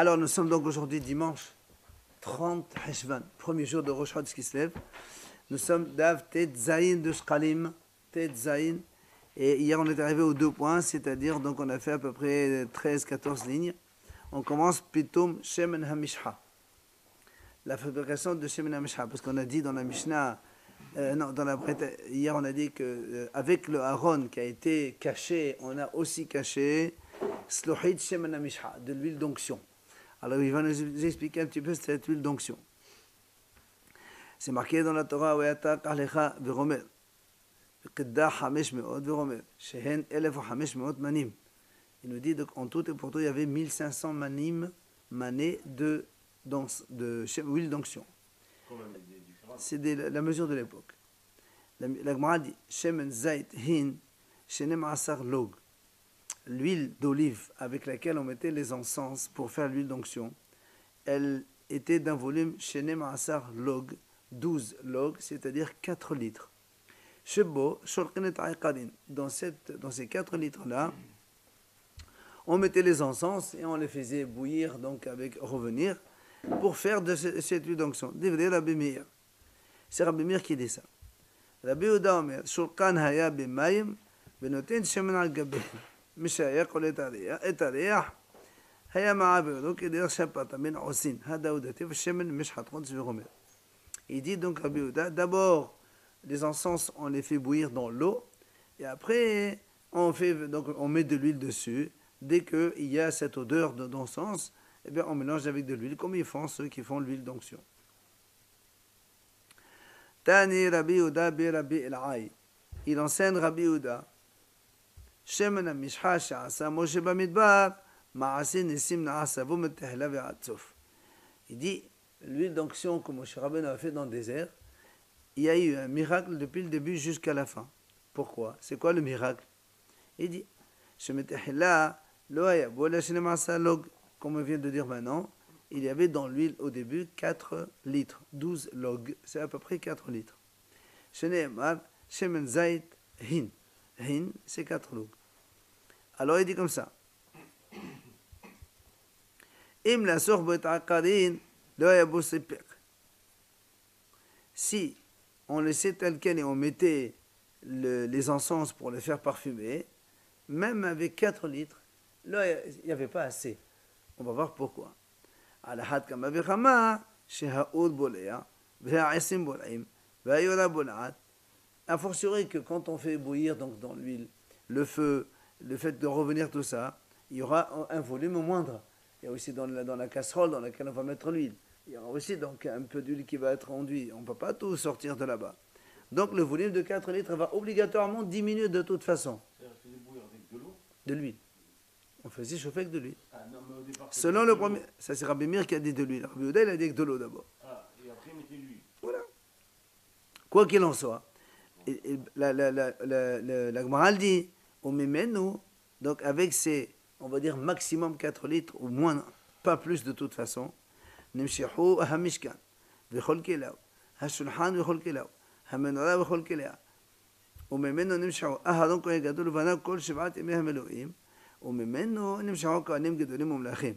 Alors, nous sommes donc aujourd'hui dimanche 30 Heshvan, premier jour de Rosh Chodesh qui se lève. Nous sommes Dav Tet Zayin de Shkalim, Tet Zayin. Et hier, on est arrivé aux 2 points, c'est-à-dire, donc on a fait à peu près 13-14 lignes. On commence Pitum Shemen HaMishha. La fabrication de Shemen HaMishha, parce qu'on a dit dans la Mishnah, hier on a dit qu'avec le Aaron qui a été caché, on a aussi caché Sluhid Shemen HaMishha, de l'huile d'onction. Alors il va nous expliquer un petit peu cette huile d'onction. C'est marqué dans la Torah, Ve'ata Kalecha Veromer, Ve'kedda 500 Veromer, Shehen 1500 manim. Il nous dit qu'en tout et pour tout, il y avait 1500 manim, manées de huile d'onction. C'est la mesure de l'époque. La Gemara dit Shemen Zait Hin Shenem Asar Log. L'huile d'olive avec laquelle on mettait les encens pour faire l'huile d'onction, elle était d'un volume Shenem Asar Log, 12 log, c'est-à-dire 4 litres. Shebo Shorkenet Aikarin. Dans ces 4 litres-là, on mettait les encens et on les faisait bouillir, donc avec revenir, pour faire de cette huile d'onction. Divrei Rabbi Meir. C'est Rabbi Meir qui dit ça. Rabbi Yehuda Omer, Shulkan haya b'mayim, benoten shemen al gabeh, mishayach ol et areach, haya ma'aver, donc il dit shapat amin osin, hada udatif shemen mishhatron zviromer. Il dit donc Rabbi Yehuda, d'abord les encens on les fait bouillir dans l'eau, et après on met de l'huile dessus. Dès qu'il y a cette odeur d'encens, eh bien on mélange avec de l'huile, comme ils font ceux qui font l'huile d'onction. Tani Rabbi Yehuda bi Rabbi Elai. Il enseigne Rabbi Yehuda. Shemen HaMishha she'asa Moshe bamidbar, ma'aseh nisim na'asa bo metehla ve'atzuf. Il dit, l'huile d'onction que Moshe Rabbeinu a fait dans le désert, il y a eu un miracle depuis le début jusqu'à la fin. Pourquoi? C'est quoi le miracle? Il dit, shemetehla lo haya bo la shenem asa log. Comme on vient de dire maintenant, il y avait dans l'huile au début 4 litres, 12 log, c'est à peu près 4 litres. Shene'emar, shemen zait, hin. Hin, c'est 4 log. Alors il dit comme ça. Im la sorbo et akarin, lo yabo sepek. Si on laissait tel quel et on mettait les encens pour les faire parfumer, même avec 4 litres, là, il n'y avait pas assez. On va voir pourquoi. A fortiori que quand on fait bouillir donc dans l'huile, le feu, le fait de revenir tout ça, il y aura un volume moindre. Il y a aussi dans la casserole dans laquelle on va mettre l'huile, il y aura aussi donc un peu d'huile qui va être enduit. On ne peut pas tout sortir de là-bas. Donc le volume de 4 litres va obligatoirement diminuer de toute façon. C'est-à-dire que bouillir avec de l'eau? De l'huile. On faisait chauffer avec de l'huile. Ah, non, mais au départ, selon le premier, ça c'est Rabbi Meir qui a dit de l'huile. Rabbi Yehuda il a dit avec de l'eau d'abord. Ah, et après mettez l'huile. Voilà. Quoi qu'il en soit, la Gemara dit, au Memenu, donc avec ces, on va dire maximum 4 litres, ou moins, pas plus de toute façon, Nimshihu ha-mishkan, v'chol kelav, ha-shulhan v'chol kelav, ha-menorah v'chol kelav, au Memenu Nimshihu, Aharon kohen gadol v'ana kol shevat yemei ha-meluim, au Memenu Nimshihu kohanim gedolim u'mlachim.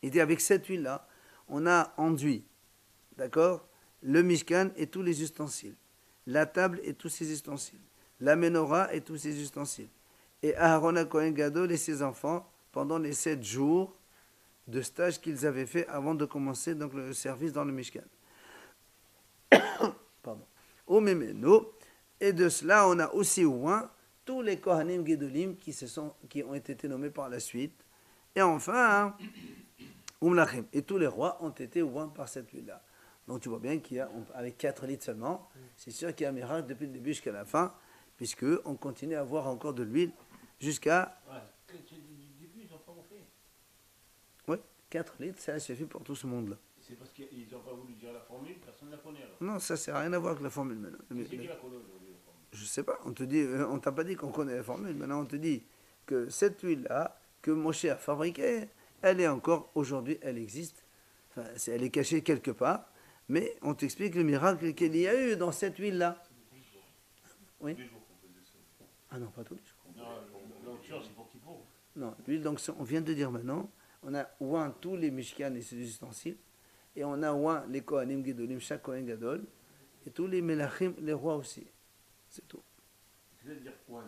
Il dit avec cette huile-là, on a enduit, d'accord, le Mishkan et tous les ustensiles, la table et tous ses ustensiles, la menorah et tous ses ustensiles, et Aharon Kohen Gadol et ses enfants pendant les 7 jours de stage qu'ils avaient fait avant de commencer donc le service dans le Mishkan. Pardon. Au Memenu, et de cela on a aussi oint tous les Kohanim Gedolim qui ont été nommés par la suite, et enfin Umlachim, et tous les rois ont été oints par cette huile-là. Donc tu vois bien qu'il y a, avec 4 litres seulement, c'est sûr qu'il y a un miracle depuis le début jusqu'à la fin, puisqu'on continue à avoir encore de l'huile jusqu'à... Ouais, du début, ils n'ont pas fait. Oui, 4 litres, ça suffit pour tout ce monde-là. C'est parce qu'ils n'ont pas voulu dire la formule, personne ne la connaît alors. Non, ça n'a rien à voir avec la formule maintenant. C'est qui la connaît aujourd'hui, la formule? Je ne sais pas, on t'a pas dit qu'on connaît la formule, maintenant on te dit que cette huile-là, que Moshe a fabriquée, elle est encore, aujourd'hui, elle existe, enfin, elle est cachée quelque part, mais on t'explique le miracle qu'il y a eu dans cette huile-là. Oui. Ah non, pas tous les jours. Non, l'onction, c'est pour qui pour? Non, l'huile d'onction, on vient de dire maintenant, on a oint tous les Mishkan et ses ustensiles, et on a oint les Kohanim Gedolim, chaque Kohen Gadol, et tous les Melachim, les rois aussi. C'est tout. C'est-à-dire quoi?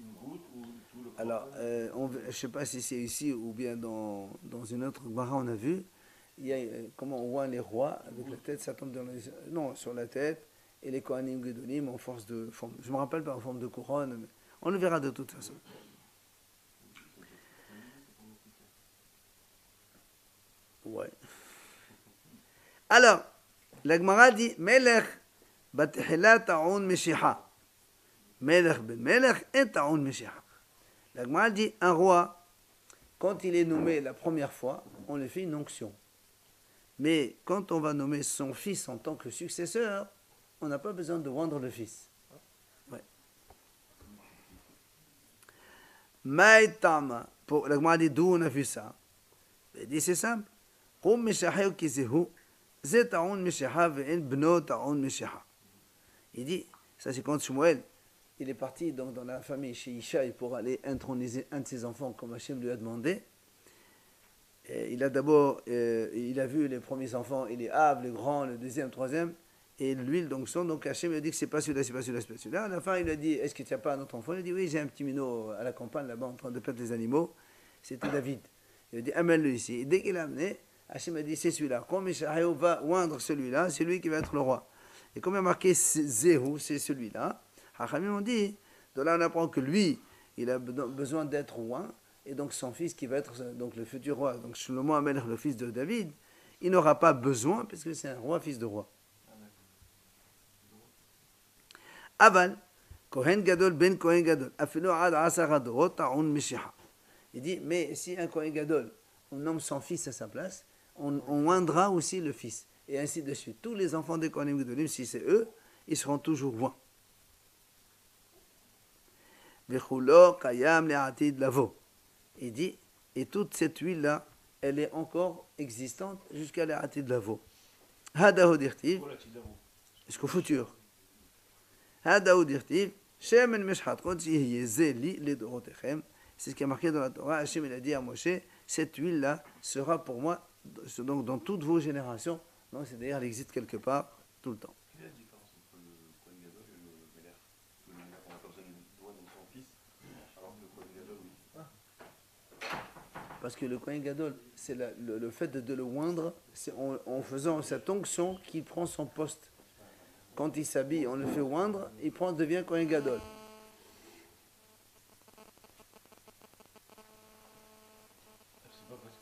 Une goutte ou tout le corps? Alors, je ne sais pas si c'est ici ou bien dans une autre Gemara, on a vu, il y a comment on oint les rois, avec la tête, ça tombe dans les... Non, sur la tête, et les Kohanim Gedolim en forme, je ne me rappelle pas, en forme de couronne, mais on le verra de toute façon. Ouais. Alors, la Gemara dit Melech batihila ta'un meshiha. Melech ben Melech et ta'un meshiha. La Gemara dit un roi, quand il est nommé la première fois, on lui fait une onction. Mais quand on va nommer son fils en tant que successeur, on n'a pas besoin de rendre le fils. Ouais. Maïtama. La Gemara dit d'où on a vu ça? Il dit c'est simple. Il dit, ça c'est quand Shmuel, il est parti donc dans la famille chez Ishaï pour aller introniser un de ses enfants comme Hachem lui a demandé. Et il a d'abord, il a vu les premiers enfants, il est Av, le grand, le deuxième, le troisième, et l'huile donc son, donc Hachem lui a dit que c'est pas celui-là, c'est pas celui-là, c'est pas celui-là. À la fin il a dit, est-ce que tu n'as pas un autre enfant? Il a dit, oui, j'ai un petit minot à la campagne là-bas en train de perdre les animaux, c'était David. Il a dit, amène-le ici. Et dès qu'il l'a amené, Hachem a dit, c'est celui-là. Quand Mishaïo va oindre celui-là, c'est lui qui va être le roi. Et comme il a marqué Zéhou, c'est celui-là, Hachamim ont dit, de là on apprend que lui, il a besoin d'être roi, et donc son fils qui va être donc le futur roi, donc Shlomo Amelech, le fils de David, il n'aura pas besoin, parce que c'est un roi, fils de roi. Aval, Kohen Gadol ben Kohen Gadol, Afilo ad Asara Dorot, Ta'un Mishiha. Il dit, mais si un Kohen Gadol, on nomme son fils à sa place, on oindra aussi le fils. Et ainsi de suite. Tous les enfants des Kohanim Gedolim, si c'est eux, ils seront toujours rois. Vechulo kayam le'atid lavo. Il dit, et toute cette huile-là, elle est encore existante jusqu'à le'atid lavo. Hadahu dirtiv, jusqu'au futur. Hadahu dirtiv, shemen meshchatron sihiye zeli ledorotechem. C'est ce qui est marqué dans la Torah. Hachem il a dit à Moshe, cette huile-là sera pour moi donc dans toutes vos générations. Donc c'est-à-dire elle existe quelque part tout le temps. Quelle est la différence entre le Kohen Gadol et le Melech? Le Melech, on a pas besoin de doigt dans son fils, alors que le Kohen Gadol, oui. Parce que le Kohen Gadol, c'est le fait de le oindre, c'est en faisant cette onction qu'il prend son poste. Quand il s'habille, on le fait oindre, il devient Kohen Gadol.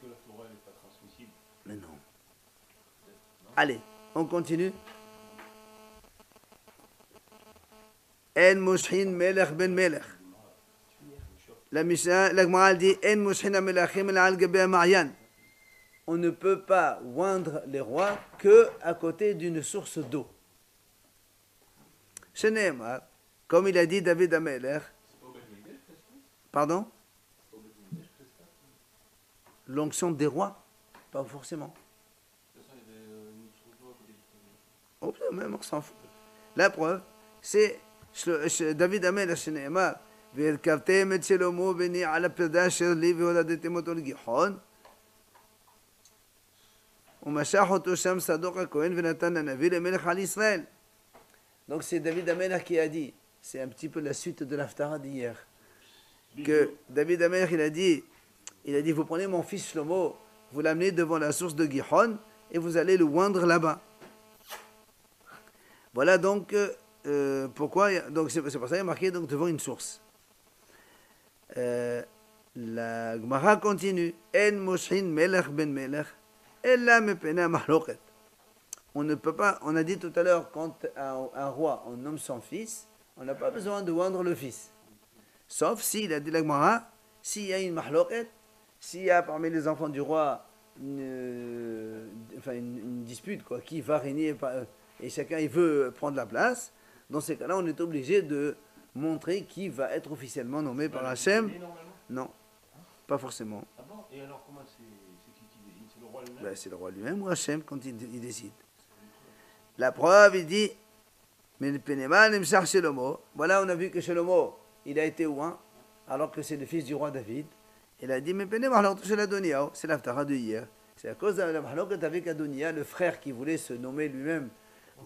Que la Torah n'est pas transmissible. Mais non. Allez, on continue. En Moshin Melech ben Melech. La Gemara dit En Moshin Melachim al Gabe Ma'yan. On ne peut pas oindre les rois que à côté d'une source d'eau. Sheneemar, comme il a dit David Amelech. Pardon? L'onction des rois? Pas forcément. Oh, même on s'en fout. La preuve, c'est David Amel Sheneemar. והרכבתם את שלמה בני על הפלדה אשר לי והולדתם אותו לגיחון ומשך אותו שם סדוק הכהן ונתן הנביא למלך על ישראל. Donc c'est David Amelech qui a dit, c'est un petit peu la suite de l'Haftara d'hier, que David Amelech il a dit, vous prenez mon fils Shlomo, vous l'amenez devant la source de Gihon et vous allez le oindre là-bas. Voilà donc pourquoi, donc c'est pour ça qu'il est marqué donc devant une source. La Gemara continue. En Moshin Melech ben Melech, ella mepena mahloket. On ne peut pas, on a dit tout à l'heure, quand un roi on nomme son fils, on n'a pas besoin de oindre le fils. Sauf si, il a dit la Gemara, s'il y a une mahloket, s'il y a parmi les enfants du roi une dispute, quoi, qui va régner, et chacun il veut prendre la place, dans ces cas-là, on est obligé de montrer qui va être officiellement nommé par Hachem. Non, pas forcément. Ah bon? Et alors comment c'est qui décide? C'est le roi lui-même? Ben, c'est le roi lui-même ou Hachem quand il décide. La preuve, il dit, mais le Pénéman aime ça Shlomo. Voilà, on a vu que Shlomo, il a été oint, alors que c'est le fils du roi David. Il a dit, mais Pene Mahlok Shel Adoniyahu, c'est l'Aftara de hier. C'est à cause de la Mahlok avec Adoniya, le frère qui voulait se nommer lui-même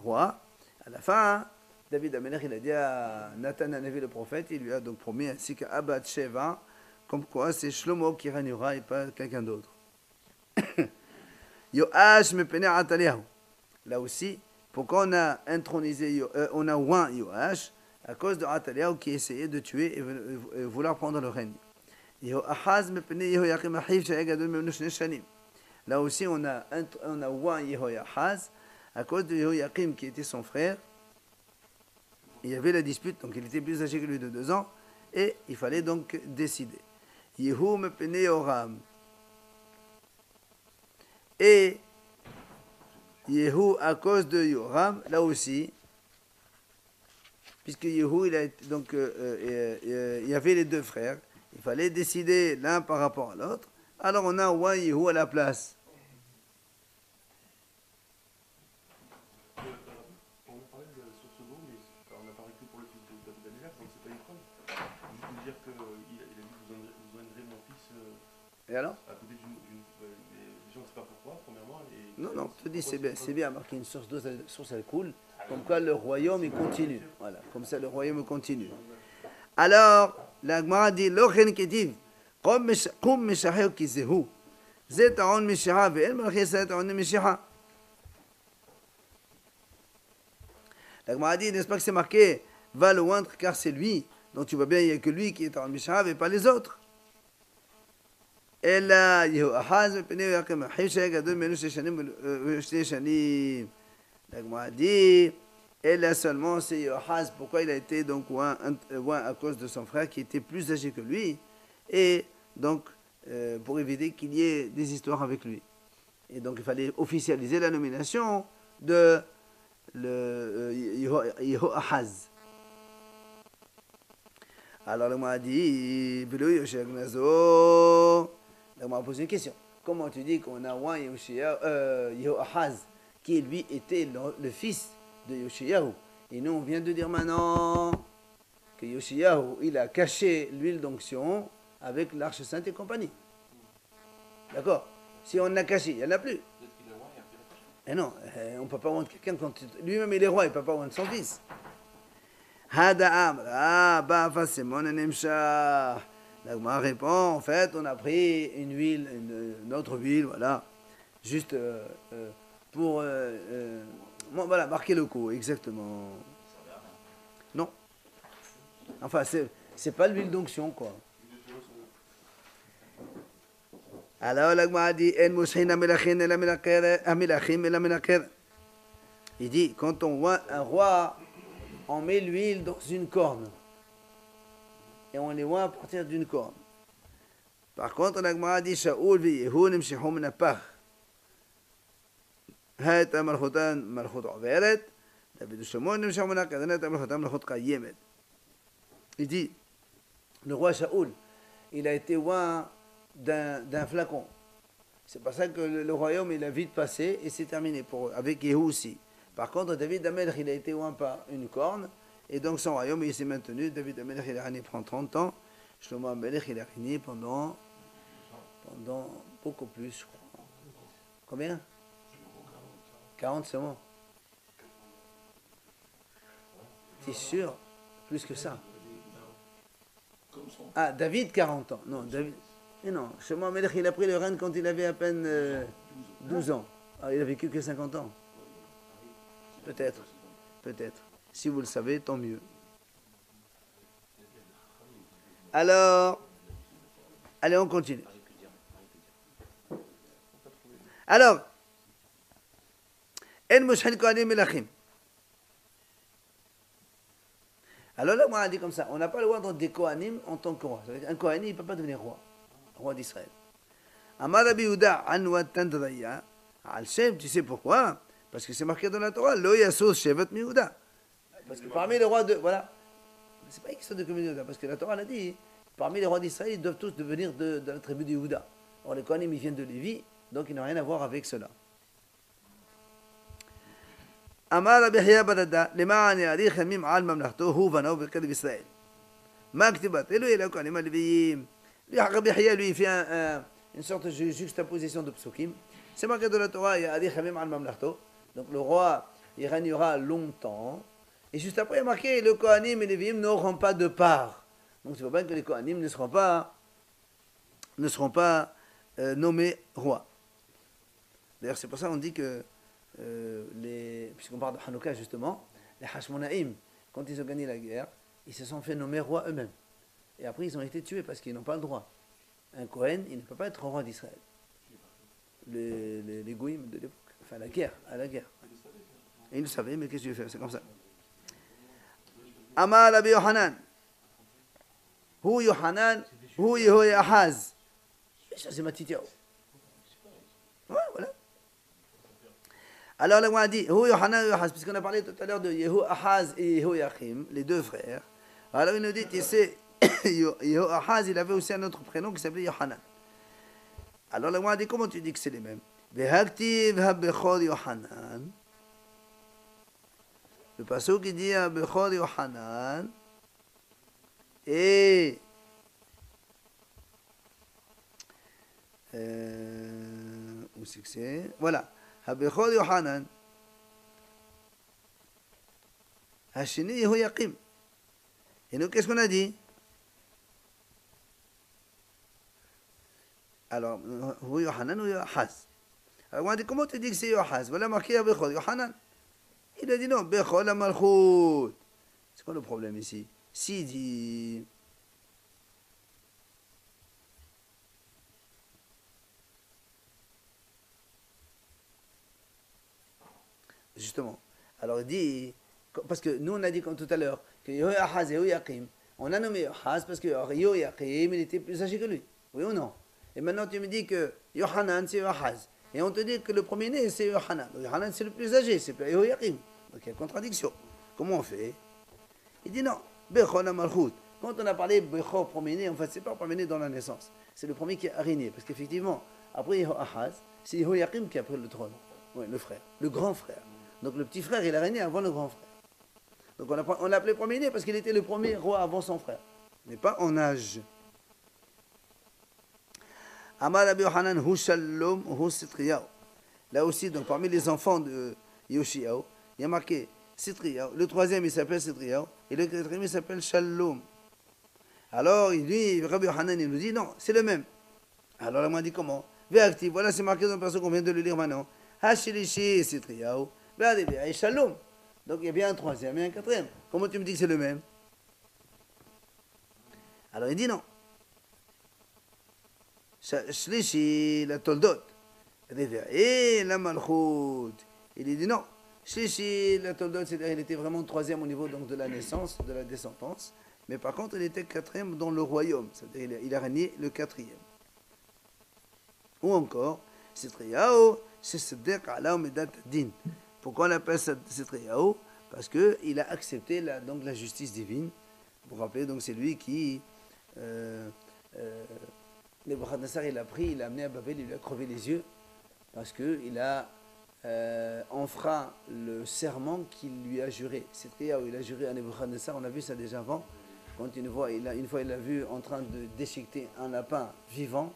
roi. À la fin, David Amelech, il a dit à Nathan Hanavi le prophète, il lui a donc promis, ainsi qu'à Abad Sheva, comme quoi c'est Shlomo qui régnera et pas quelqu'un d'autre. Yoash me Pene Ataliyahu. Là aussi, pourquoi on a intronisé, on a oint Yoash à cause de Ataliyahu qui essayait de tuer et vouloir prendre le règne. Là aussi, on a oint Yehoyahaz à cause de Yehoyakim qui était son frère. Il y avait la dispute, donc il était plus âgé que lui de 2 ans, et il fallait donc décider. Yehu me pene Yoram. Et Yehu à cause de Yoram, là aussi, puisque Yehu, il a été, donc, il y avait les 2 frères, il fallait décider l'un par rapport à l'autre, alors on a oint Yehu à la place. On a parlé sur ce mot, mais on n'a pas arrêté pour le fils de David Amelech, donc c'est pas une preuve. Juste de dire qu'il a dit vous oindrez mon fils Et alors à côté d'une. Les gens ne savent pas pourquoi, premièrement. Et Non, non, je te dis, c'est bien marqué une source d'eau, source elle coule, comme quoi le royaume il continue. Voilà, comme ça le royaume continue. Alors, la Gemara dit, Lochen Ketiv, Qum Meshahew Kizehu, Zet Aon Meshaha, Ve'el Malchis Zet Aon Meshaha. La Gemara dit, n'est-ce pas que c'est marqué, va le oindre car c'est lui. Donc tu vois bien, il n'y a que lui qui est en Meshaha et pas les autres. אלא יהואחז מפני יהויקים אחיו שהיה גדול ממנו 2 שנים. הגמרא dit, אלא seulement c'est Yoahaz, pourquoi il a été donc oint à cause de son frère qui était plus âgé que lui, et donc pour éviter qu'il y ait des histoires avec lui. Et donc il fallait officialiser la nomination de Yehoahaz. Alors le m'a dit, on m'a posé une question. Comment tu dis qu'on a oint Yehoahaz, qui lui était le fils de Yoshiyahu? Et nous on vient de dire maintenant que Yoshiyahu, il a caché l'huile d'onction avec l'arche sainte et compagnie. D'accord? Si on l'a caché, il n'y en a plus. Et non, on ne peut pas oindre quelqu'un quand lui-même il est roi, il ne peut pas oindre son fils. Hada Amra, Bafa Simon Nemsha. La Gemara répond, en fait, on a pris une huile, une autre huile, voilà, juste pour, voilà, marquer le coup, exactement. Non. Enfin, c'est pas l'huile d'onction, quoi. Alors, la Gemara dit, En Mushin Amelachin El Amelachim El Amelachir. Il dit, quand on voit un roi, on met l'huile dans une corne. Et on les voit à partir d'une corne. Par contre, la Gemara dit Shaoul v'Yehu nimshihou min hapach. Hayta malchutan malchut overet. David Shimon nimshihou min hapach. Hayta malchutan malchut qayemet. Il dit, le roi Shaoul, il a été oint d'un flacon. C'est pour ça que le royaume, il a vite passé et c'est terminé avec Yehu aussi. Par contre, David Amelech, il a été oint par une corne. Et donc son royaume, il s'est maintenu. David Amelech, il a régné pendant 30 ans. Shlomo Amelech, il a régné pendant beaucoup plus, je crois. Combien? 40 seulement. T'es sûr? Plus que ça. Ah, David, 40 ans. Non, David. Et non, Shlomo Amelech, il a pris le règne quand il avait à peine 12 ans. Alors, il a vécu que 50 ans. Peut-être. Peut-être. Si vous le savez, tant mieux. Alors, allez, on continue. Alors, En Mushin Kohanim Melachim. Alors là, moi, on dit comme ça, on n'a pas le droit d'être des Kohanim en tant que roi. Un Kohanim, il ne peut pas devenir roi d'Israël. Amar Rabbi Yehuda, Anouat Tandraya, Al-Shem, tu sais pourquoi? Parce que c'est marqué dans la Torah, Lo Yasos Shevet Yehuda. Parce que parmi les rois de... Voilà. C'est pas une question de communauté, parce que la Torah l'a dit, parmi les rois d'Israël, ils doivent tous devenir de la tribu de Yehuda. Or, les Kohanim, ils viennent de Lévi, donc ils n'ont rien à voir avec cela. Amar Rabbi Yahya Barada, למען יאריך ימים על ממלכתו, הוא בנו בקרב ישראל. מה הכתיבת? אלו אלה הכהנים הלוויים, Lui, Rabbi Yahya, lui, il fait une sorte de juxtaposition de psukim. C'est marqué dans la Torah, il y a Ali Khamim al Mamlachto. Donc le roi, il régnera longtemps. Et juste après, il y a marqué, le Kohanim et les Lévi'im n'auront pas de part. Donc, il faut bien que les Kohanim ne seront pas nommés rois. D'ailleurs, c'est pour ça qu'on dit que, puisqu'on parle de Hanouka justement, les Hashmonaïm, quand ils ont gagné la guerre, ils se sont fait nommer rois eux-mêmes. Et après, ils ont été tués parce qu'ils n'ont pas le droit. Un Kohen, il ne peut pas être roi d'Israël. Les Goïm de l'époque, enfin à la guerre. Et ils le savaient, mais qu'est-ce que tu veux faire? C'est comme ça. Amal Abi Yohanan. Hu Yohanan, Hu Yehoyahaz. Ça, c'est Matityahu. Ouais, voilà. Alors, là, on a dit, Hu Yohanan, Yehoyahaz, puisqu'on a parlé tout à l'heure de Yehoahaz et Yehoyachim, les deux frères. Alors, il nous dit, tu sais, Yehoahaz, il avait aussi un autre prénom qui s'appelait Yohanan. Alors, là, on a dit, comment tu dis que c'est les mêmes? Vehaktiv habechor Yohanan. Le passage qui dit Bechor Yohanan et où c'est que c'est? Voilà. Bechor Yohanan. Hashini Yehoyakim. Et nous, qu'est-ce qu'on a dit? Alors, Yohanan ou Yohaz? Alors, on a dit, comment tu dis que c'est Yohaz? Voilà marqué Bechor Yohanan. Il a dit non, Bechol Amalchut. C'est quoi le problème ici? S'il dit. Justement. Alors il dit. Parce que nous on a dit comme tout à l'heure que Yehoyahaz et Yehoyakim, on a nommé Yehoyahaz parce que Yehoyakim il était plus âgé que lui. Oui ou non? Et maintenant tu me dis que Yohanan c'est Yehoyahaz. Et on te dit que le premier-né, c'est Yohanan. Yohanan, c'est le plus âgé, c'est pas Yehoyakim. Donc il y a contradiction. Comment on fait? Il dit non, Bechor Amalchut. Quand on a parlé Bechor premier-né, en fait, c'est pas le premier-né dans la naissance. C'est le premier qui a régné. Parce qu'effectivement, après Yehoahaz, c'est Yehoyakim qui a pris le trône. Oui, le frère, le grand frère. Donc le petit frère, il a régné avant le grand frère. Donc on l'a appelé premier-né parce qu'il était le premier roi avant son frère. Mais pas en âge. Amar Rabbi Yohanan hu Shalom hu Sitriyahu. Là aussi, donc parmi les enfants de Yoshiyahu, il y a marqué Sitriyahu. Le troisième, il s'appelle Sitriyahu. Et le quatrième, il s'appelle Shalom. Alors, lui, Rabbi Yohanan, il nous dit non, c'est le même. Alors, là, on m'a dit comment? Véactif, voilà, c'est marqué dans le passage qu'on vient de le lire maintenant. Hashilishi Sitriyahu. Et Shalom. Donc, il y a bien un troisième et un quatrième. Comment tu me dis que c'est le même? Alors, il dit non. Shlishi, la Toldot. Et la Malchut. Il dit non. Shlishi, la Toldot, c'est-à-dire il était vraiment troisième au niveau donc, de la naissance, de la descendance. Mais par contre, il était quatrième dans le royaume. C'est-à-dire il a régné le quatrième. Ou encore, Sitriyahu, c'est Sedek ala Medat Din. Pourquoi on appelle ça Sitriyahu? Parce qu'il a accepté donc, la justice divine. Vous vous rappelez, donc c'est lui qui... Nebuchadnezzar, il a pris, il l'a amené à Babel, il lui a crevé les yeux parce qu'il a enfreint le serment qu'il lui a juré. C'était où il a juré à Nebuchadnezzar, on a vu ça déjà avant. Quand une fois il l'a vu en train de déchiqueter un lapin vivant,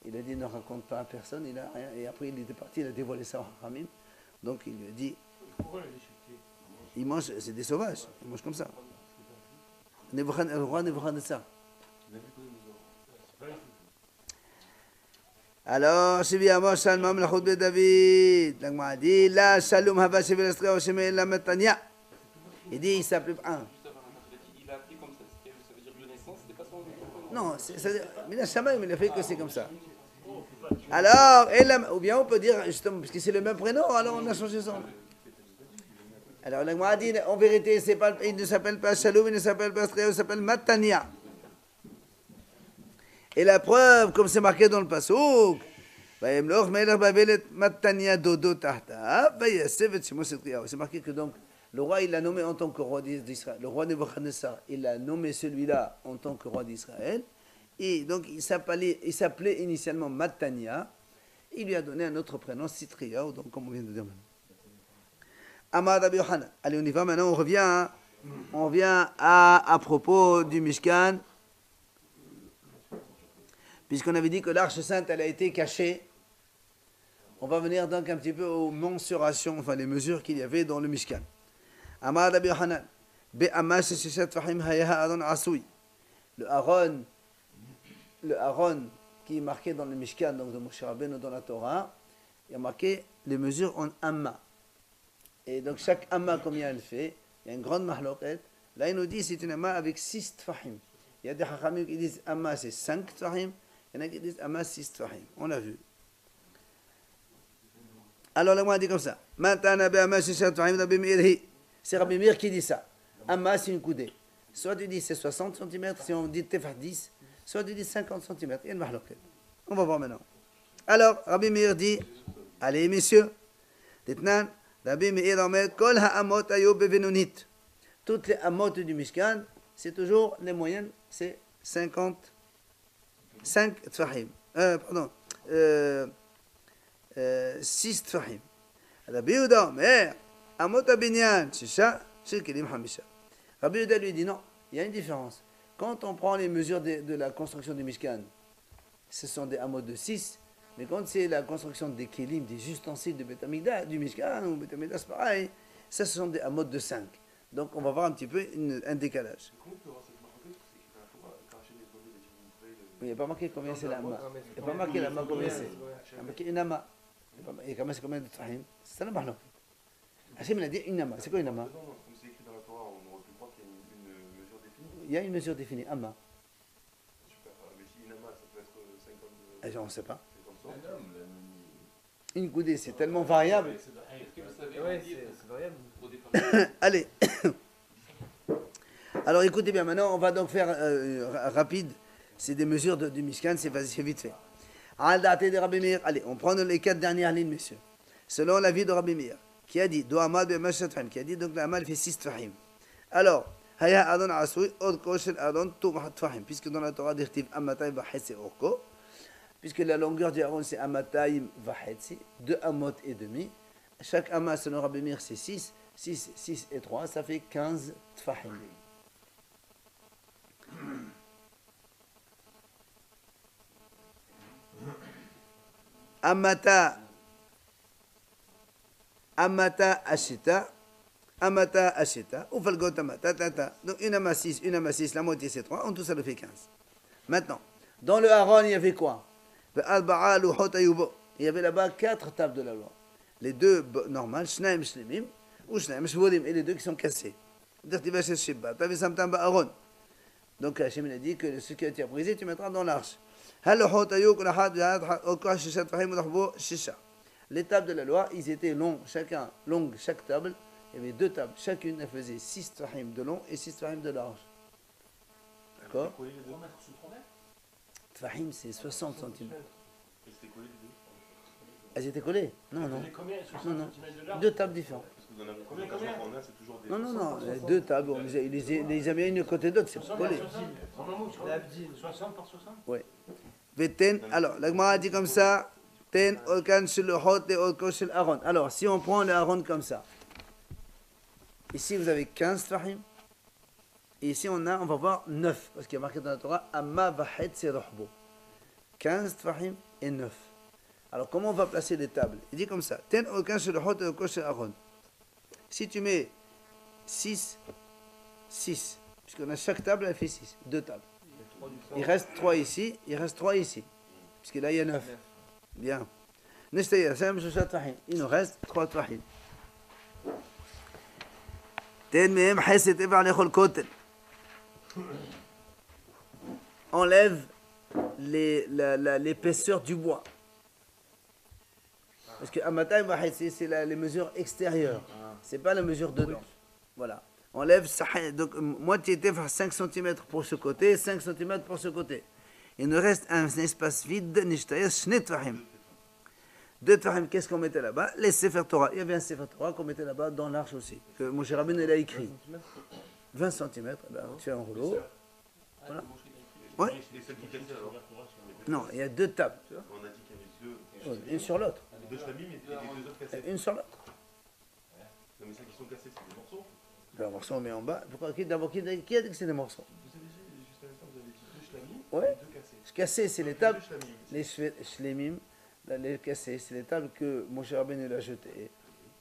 il a dit ne raconte pas à personne, il a rien. Et après il était parti, il a dévoilé ça à Hamim. Donc il lui a dit, il mange, c'est des sauvages, ils mangent comme ça. Le roi Nebuchadnezzar. Alors, Shiviamo Shalom Lachut be David. Donc, m'a dit, la Shalom Hava Shivir Estra Oshemé la Matania. Il dit, il s'appelait un. Il a appris comme ça, ça veut dire que le naissance, c'était pas son nom. Non, mais la Shamaï, il a fait que c'est comme ça. Alors, ou bien on peut dire, justement, parce que c'est le même prénom, alors on a changé son nom. Alors, la m'a dit, en vérité, il ne s'appelle pas Shalom, il ne s'appelle pas Estra, il s'appelle Matania. Et la preuve, comme c'est marqué dans le passouk, c'est marqué que donc le roi il l'a nommé en tant que roi d'Israël. Le roi Nebuchadnezzar, il a nommé celui-là en tant que roi d'Israël. Et donc il s'appelait initialement Mattania. Il lui a donné un autre prénom, Sitriyahu, donc comme on vient de dire maintenant. Amar Rabbi Yohanan. Allez, on y va maintenant, on revient à propos du Mishkan. Puisqu'on avait dit que l'arche sainte, elle a été cachée, on va venir donc un petit peu aux mensurations, enfin les mesures qu'il y avait dans le Mishkan. Amar Rabbi Yohanan, Be'amash Shishat Fahim Hayaha Aaron Asui. Le Aaron qui est marqué dans le Mishkan, donc de Moshe Rabbeinu dans la Torah, il y a marqué les mesures en amma. Et donc chaque amma, combien elle fait? Il y a une grande mahloket. Là, il nous dit c'est une amma avec 6 tfahim. Il y a des hachamim qui disent amma c'est 5 tfahim. Il y en a qui disent amma 6 tfahim. On l'a vu. Alors, la moi dit comme ça. Maintenant, c'est Rabbi Meir qui dit ça. Amma, c'est une coudée. Soit tu dis c'est 60 cm, si on dit tefah 10, soit tu dis 50 cm. Il y a une mahloket. On va voir maintenant. Alors, Rabbi Meir dit, allez messieurs, dites-nous, Rabbi Meir omer, kol ha'amot ayo bevenunit. Toutes les amot du Mishkan, c'est toujours les moyennes, c'est 55 tfahim. 6 tfahim. Rabbi Yehuda omer, amot abinyan, shisha, shel kelim hamisha. Rabbi Yehuda lui dit non, il y a une différence. Quand on prend les mesures de la construction du Mishkan, ce sont des amot de 6, mais quand c'est la construction des kelim, des ustensiles de Beth Amikdash, du Mishkan ou Beth Amikdash, c'est pareil, ça ce sont des amot de 5. Donc on va voir un petit peu un décalage. Comment tu auras cette marque? C'est qu'il faut cracher les brevets des films. Il n'y a pas marqué combien c'est la main. Il n'y a pas marqué la main combien c'est. Il y a marqué une ama. Et comment c'est combien de trahim? C'est ça la marque. Hachem il a dit une ama. C'est quoi une ama? Comme c'est écrit dans la Torah, on aurait pu croire qu'il y a une mesure définie. Il y a une mesure définie, ama. Super. Mais si une ama, ça peut être 50. On ne sait pas. 50 sortes. Une coudée, c'est tellement variable. Est-ce que vous savez Ouais, dire c'est variable. au départ Allez. Alors écoutez bien, maintenant on va donc faire rapide. C'est des mesures du Mishkan, c'est vite fait. Al-Da'ate de Rabbi Meir. Allez, on prend les 4 dernières lignes, messieurs. Selon l'avis de Rabbi Meir, qui a dit, Do Amal be'Mashat Fahim, qui a dit, donc l'Amal fait 6 Fahim. Alors, Haya Adon Asui, Orko Shel Adon, Tumahat Fahim, puisque dans la Torah, d'Irtiv Amatay Vahetsi Orko, puisque la longueur du Aaron c'est Amatayim Vahetsi, 2 Amot et demi. Chaque Amma, selon Rabbi Meir, c'est 6. 6 et 3, ça fait 15 Tfahim. Amata Ashita, ou Falgot Amata, tata. Donc une Amma 6, la moitié c'est 3, en tout ça le fait 15. Maintenant, dans le Aaron, il y avait quoi? Il y avait là-bas 4 tables de la loi. Les 2 normales, Shnaim Shlemim, ou Shnaim Shvolim, et les 2 qui sont cassés. Donc Hachem a dit que ce que tu as brisé, tu mettras dans l'arche. Les tables de la loi, ils étaient longs, chaque table, il y avait 2 tables, chacune elle faisait 6 tfahim de long et 6 tfahim de large. D'accord? Tfahim c'est 60 cm. Et c'était collé les deux? Elles étaient collées? Non. Combien? 60 Non. cm de large? 2 tables différentes. Parce que dans la présentation qu'on a, c'est toujours des. Non, 2 tables, on les a mis une côté d'autre, c'est pas collé. 60 par 60? Oui. Alors, la Gemara dit comme ça, Ten Olkan shel Hot et Olko shel Aaron. Alors, si on prend le Aaron comme ça, ici vous avez 15 Tfahim, et ici on va voir 9, parce qu'il y a marqué dans la Torah, Amma Vahet Serohbo. 15 Tfahim et 9. Alors, comment on va placer les tables? Il dit comme ça, Ten Olkan shel Hot et Olko shel Aaron. Si tu mets 6, puisqu'on a chaque table, elle fait 6, 2 tables. Il reste 3 ici, puisque là il y a 9. Bien. Il nous reste 3 tfahim. Enlève l'épaisseur du bois. Parce que Amatay c'est les mesures extérieures. C'est pas la mesure dedans. Voilà. Enlève donc moitié tefah 5 cm pour ce côté, 5 cm pour ce côté. Il nous reste un espace vide, nishtayas shne tfahim. 2 tfahim, qu'est-ce qu'on mettait là-bas? Les Sefer Torah. Il y avait un Sefer Torah qu'on mettait là-bas dans l'arche aussi, que Moshe Rabbeinu a écrit. 20 cm, tu fais un rouleau. Voilà. Ouais. Et celle qui cassait alors? Non, il y a 2 tables. Tu vois? On a dit qu'il y avait 2. Une sur l'autre. 2 shlamim et les 2 autres cassés. Une sur l'autre. Non, mais celles qui sont cassées, c'est des morceaux. Un morceau on met en bas. Pourquoi? D'abord, qui a dit que c'est des morceaux? Vous avez dit, juste à l'instant, vous avez dit 2 shlamim Ouais. et 2 cassés. Cassé, c'est les tables, les shlemim, les cassés, c'est les tables que Moshe Rabbeinu a jetées,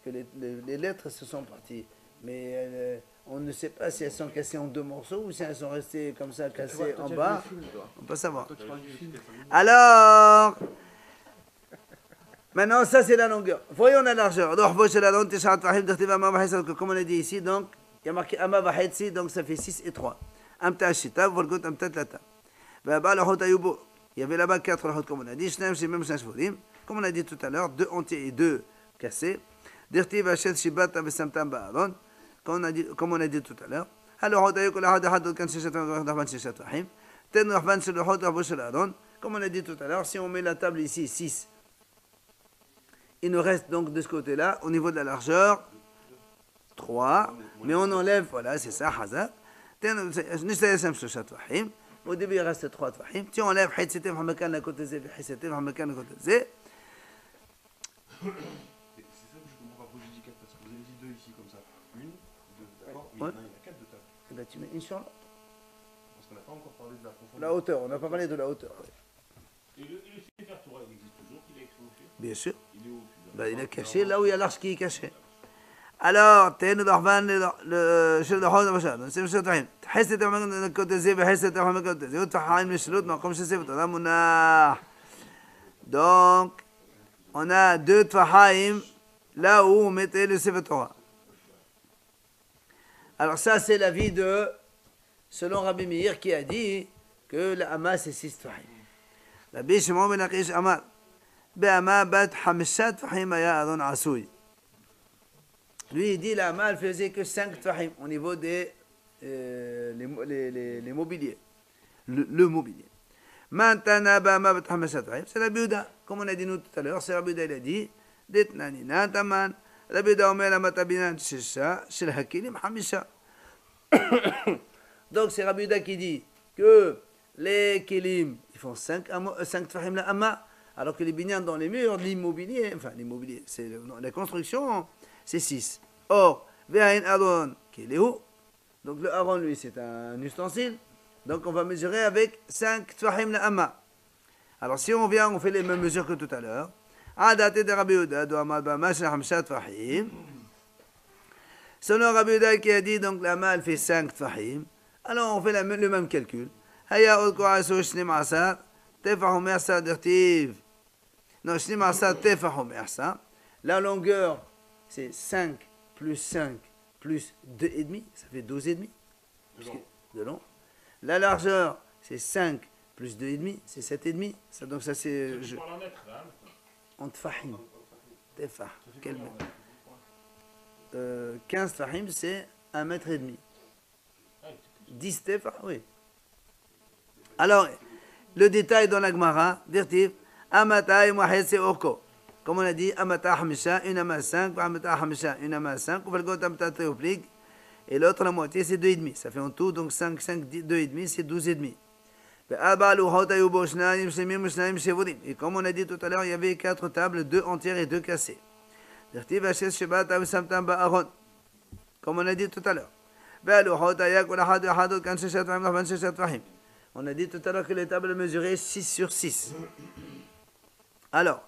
que les lettres se sont parties. Mais on ne sait pas si elles sont cassées en 2 morceaux ou si elles sont restées comme ça, cassées en bas. On peut savoir. Alors, maintenant, ça c'est la longueur. Voyons la largeur. Comme on a dit ici, donc, il y a marqué Ama Vahetsi, donc ça fait 6 et 3. Amta Ashita, Volgot Amta Tlata. Il y avait là-bas 4 lahot, comme on a dit. Comme on a dit tout à l'heure, 2 entiers et 2 cassés. Comme on a dit tout à l'heure. Comme on a dit tout à l'heure, si on met la table ici, 6, il nous reste donc de ce côté-là, au niveau de la largeur, 3, mais on enlève, voilà, c'est ça, Hazard. Au début, il reste 3 tfahim. Si on enlève Haïtsete, Mahamekan, à côté de Haïtsete, Mahamekan, à côté de C'est ça que je comprends pas, pourquoi j'ai dit 4, parce que vous avez dit 2 ici, comme ça. 1, 2, d'accord, mais il y en a 4 de table. Eh bien, tu mets Inch'Allah. Parce qu'on n'a pas encore parlé de la profondeur. La hauteur, on n'a pas parlé de la hauteur. Oui. Et le Sefer Torah, il existe toujours, il est exposé. Bien sûr. Il est où? Ben, il est caché là où il y a l'arche qui est caché. Alors, تاني ضربان لشل الحوض مشاهد نسيب شو تعين تحس تعمل كنت زي بحس تعمل كنت زي وتحاين من الشروط ما قمش سيب تضامنا. Donc on a 2 tfahaim là où on mettait le Sefer Torah. Alors ça c'est l'avis de selon Rabbi Meir qui a dit que la Hama c'est 6 tfahaim. Rabbi Shimon ben Lakish Amar بأما بات 5 تفاحيم يا أظن عسوي. Lui, il dit la Hama, elle faisait que 5 tfahim au niveau des les mobiliers. Le mobilier. Maintenant, Bama bat 5 tfahim, c'est la Biouda. Comme on a dit nous tout à l'heure, c'est la Biouda, il a dit Ditnani Nantaman, la Biouda Omer la Matabinan Shisha, Shil Hakilim Hamisha. Donc c'est Rabbi Yehuda qui dit que les Kilim, ils font 5 tfahim la Hama. Alors que les binyan dans les murs, l'immobilier, c'est la construction, c'est 6. Or, Ve'ain Aron, qui est Léo, donc le Aron, lui, c'est un ustensile, donc on va mesurer avec 5 tfahim la Hama. Alors si on vient, on fait les mêmes mesures que tout à l'heure. Adate de Rabbi Yehuda, do Amad Bama, Shel Hamsha tfahim. Selon Rabbi Yehuda qui a dit, donc la Hama, elle fait 5 tfahim, alors on fait le même calcul. Haya od ko'aso shnim asar, tefahum ersa dirtiv. Non, la longueur, c'est 5 plus 5 plus 2,5, ça fait 12,5 de long. La largeur, c'est 5 plus 2,5, c'est 7,5. Ça, donc ça, c'est... En tfahim. Tefah. Quel mètre 15 tfahim, c'est 1,5 mètre. 10 tefah, oui. Alors, le détail dans la Gemara, dirtiv, Amata et Mohamed c'est Oko. Comme on a dit, Amata Hamisha, une Ama 5, Amata Hamisha, une Ama 5, on va le goûter Amata Théoplique, et l'autre la moitié c'est 2,5. Ça fait en tout, donc 5, 2,5, c'est 12,5. Et comme on a dit tout à l'heure, il y avait 4 tables, 2 entières et 2 cassées. Comme on a dit tout à l'heure. On a dit tout à l'heure que les tables mesuraient 6 sur 6. Alors,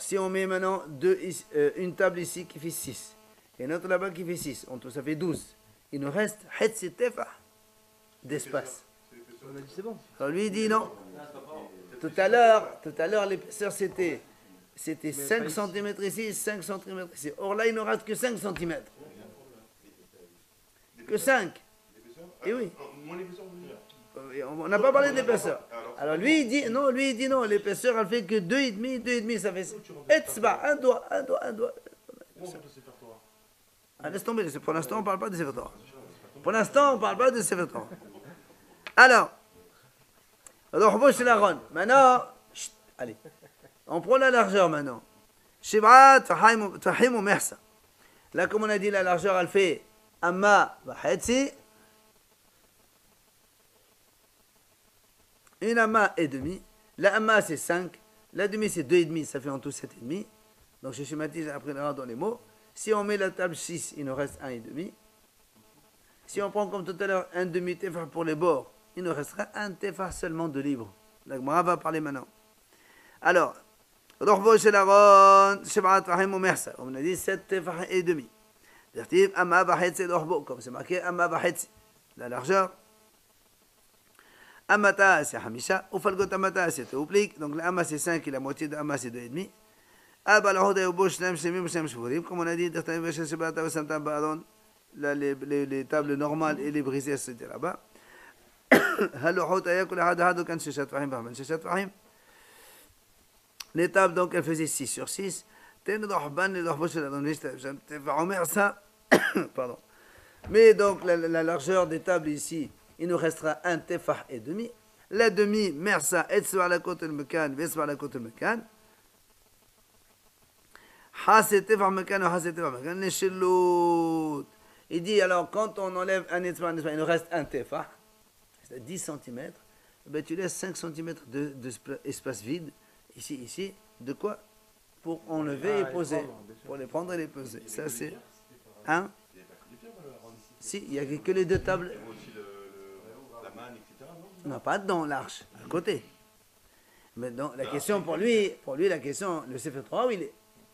si on met maintenant une table ici qui fait 6 et une autre là-bas qui fait 6, en tout ça fait 12. Il nous reste d'espace. On a dit c'est bon. Alors lui il dit non. Tout à l'heure l'épaisseur c'était 5 cm ici, 5 cm ici. Or là il ne reste que 5 cm. Que 5. Et oui. On n'a pas parlé d'épaisseur. Alors lui il dit non, l'épaisseur elle fait que 2,5, ça fait etzba, un doigt. Ah, laisse tomber, pour l'instant on ne parle pas de Sefer Torah. Pour l'instant on ne parle pas de Sefer Torah. Alors, maintenant, allez, on prend la largeur maintenant. Shib'at, Fahim ou Mersa. Là comme on a dit la largeur elle fait Amma, Bahetsi. Une Amma et demi. La Amma c'est 5. La demi c'est 2,5. Ça fait en tout 7,5. Donc je schématise après dans les mots. Si on met la table 6, il nous reste 1,5. Si on prend comme tout à l'heure un demi-tefah pour les bords, il nous restera un tefah seulement de libre. La Gemara va parler maintenant. Alors, Rochbo shel Aaron, Sheb'at Fahim ou Mersa. On a dit 7 tefah et demi. Dirtiv, Amma Vachetzi Rochbo, comme c'est marqué Amma Vachetzi. La largeur. Amata c'est Hamisha, ou Falgot Amata c'est Teuplik. Donc l'Amma c'est 5 et la moitié de Amma c'est 2,5. Abba la Hoda Ubo Shlem Shemim Shem Shvurim. Comme on a dit, Dirtiv Veshel Sheb'at Avasam Baron. Les tables normales et les brisées c'était là-bas. Les tables donc elles faisaient 6 sur 6. Pardon. Mais donc la largeur des tables ici, il nous restera un tefah et demi. La demi, mersa, et sur la côte le mekan, ves sur la côte le mekan. Haset tefah mekan ou haset tefah mekan, les chelout. Il dit alors quand on enlève un etzba, il nous reste un tefah, c'est à 10 cm, ben, tu laisses 5 cm d'espace vide, ici, de quoi? Pour enlever et poser, pour les prendre et les peser. Ça c'est... Hein? Si, il n'y a que les deux tables. Il y a aussi la manne, etc. Non, non, pas dans l'arche, à côté. Mais donc, la question pour lui, la question, le Sefer 3, où il est?